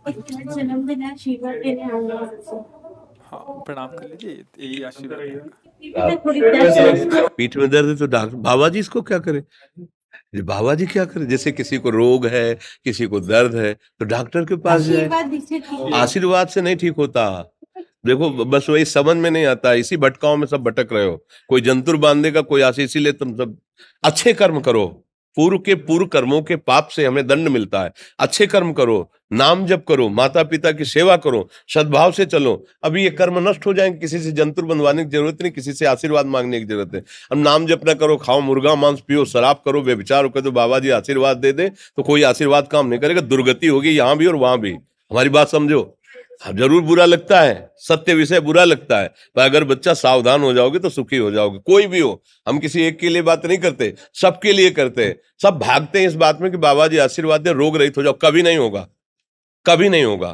जन्मदिन है, आशीर्वाद देने आऊंगा आपसे। हाँ, प्रणाम कर लीजिए, यही आशीर्वाद रहेगा। थोड़ी दर्द पीठ में दर्द है तो डॉक्टर बाबा जी इसको क्या करे? ये बाबा जी क्या करे? जैसे किसी को रोग है, किसी को दर्द है, तो डॉक्टर के पास जाए। आशीर्वाद दीजिए ठीक है। आशीर्वाद से नहीं ठीक होता। देखो बस वही समझ में नहीं आता, इसी भटकाओं में सब भटक रहे हो। कोई जंतुर बांध देगा, कोई आशीष, इसीलिए तुम सब अच्छे कर्म करो। पूर्व के पूर्व कर्मों के पाप से हमें दंड मिलता है। अच्छे कर्म करो, नाम जप करो, माता पिता की सेवा करो, सद्भाव से चलो। अभी ये कर्म नष्ट हो जाएंगे, किसी से जंतुर बंधवाने की जरूरत नहीं, किसी से आशीर्वाद मांगने की जरूरत है। अब नाम जप ना करो, खाओ मुर्गा मांस, पियो शराब, करो व्यभिचार, करो तो बाबा जी आशीर्वाद दे दे, तो कोई आशीर्वाद काम नहीं करेगा। दुर्गति होगी यहाँ भी और वहां भी। हमारी बात समझो। हाँ, जरूर बुरा लगता है, सत्य विषय बुरा लगता है, पर अगर बच्चा सावधान हो जाओगे तो सुखी हो जाओगे। कोई भी हो, हम किसी एक के लिए बात नहीं करते, सबके लिए करते हैं। सब भागते हैं इस बात में कि बाबा जी आशीर्वाद दे, रोग रहित हो जाओ। कभी नहीं होगा, कभी नहीं होगा।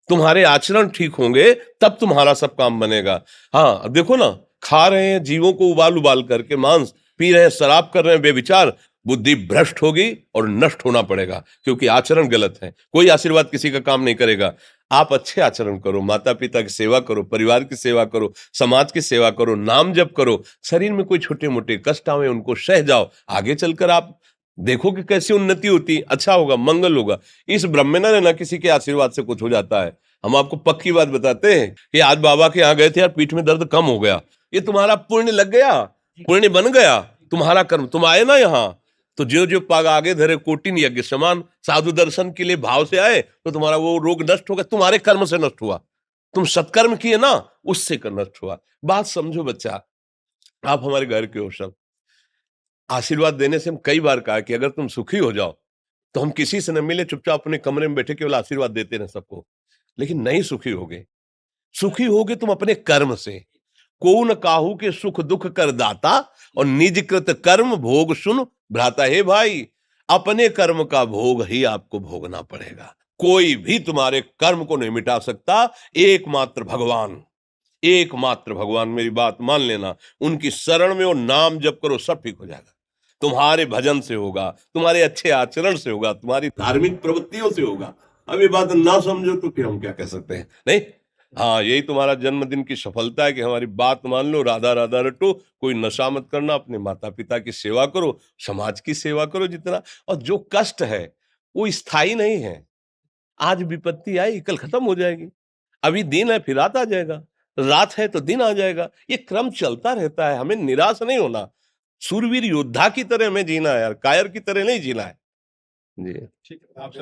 तुम्हारे आचरण ठीक होंगे तब तुम्हारा सब काम बनेगा। हाँ, अब देखो ना, खा रहे हैं जीवों को उबाल उबाल करके मांस, पी रहे हैं शराब, कर रहे हैं बेविचार, बुद्धि भ्रष्ट होगी और नष्ट होना पड़ेगा, क्योंकि आचरण गलत है। कोई आशीर्वाद किसी का काम नहीं करेगा। आप अच्छे आचरण करो, माता पिता की सेवा करो, परिवार की सेवा करो, समाज की सेवा करो, नाम जप करो। शरीर में कोई छोटे मोटे कष्ट आवे उनको सह जाओ, आगे चलकर आप देखो कि कैसी उन्नति होती, अच्छा होगा, मंगल होगा। इस ब्रह्म में ना रहना, किसी के आशीर्वाद से कुछ हो जाता है। हम आपको पक्की बात बताते हैं कि आज बाबा के यहाँ गए थे यार, पीठ में दर्द कम हो गया। ये तुम्हारा पुण्य लग गया, पुण्य बन गया, तुम्हारा कर्म। तुम आए ना यहाँ, तो जो जो पाग आगे धरे कोटिन यज्ञ समान, साधु दर्शन के लिए भाव से आए तो तुम्हारा वो रोग नष्ट हो गया, तुम्हारे कर्म से नष्ट हुआ। तुम सत्कर्म किए ना, उससे कर नष्ट हुआ। बात समझो बच्चा, आप हमारे घर के हो सब। आशीर्वाद देने से हम कई बार कहा कि अगर तुम सुखी हो जाओ तो हम किसी से न मिले, चुपचाप अपने कमरे में बैठे केवल आशीर्वाद देते रहे सबको। लेकिन नहीं सुखी होगे। सुखी होगे तुम अपने कर्म से। को न काहू के सुख दुख कर दाता, और निज कृत कर्म भोग सुन भ्राता। हे भाई, अपने कर्म का भोग ही आपको भोगना पड़ेगा। कोई भी तुम्हारे कर्म को नहीं मिटा सकता, एकमात्र भगवान। एकमात्र भगवान, मेरी बात मान लेना। उनकी शरण में और नाम जप करो, सब ठीक हो जाएगा। तुम्हारे भजन से होगा, तुम्हारे अच्छे आचरण से होगा, तुम्हारी धार्मिक प्रवृत्तियों से होगा। अब ये बात ना समझो तो फिर हम क्या कह सकते हैं? नहीं, हाँ, यही तुम्हारा जन्मदिन की सफलता है कि हमारी बात मान लो, राधा राधा रटो, कोई नशा मत करना, अपने माता पिता की सेवा करो, समाज की सेवा करो जितना। और जो कष्ट है वो स्थायी नहीं है। आज विपत्ति आई, कल खत्म हो जाएगी। अभी दिन है, फिर रात आ जाएगा, रात है तो दिन आ जाएगा। ये क्रम चलता रहता है, हमें निराश नहीं होना। सूरवीर योद्धा की तरह हमें जीना है यार, कायर की तरह नहीं जीना है। जी। ठीक है, आप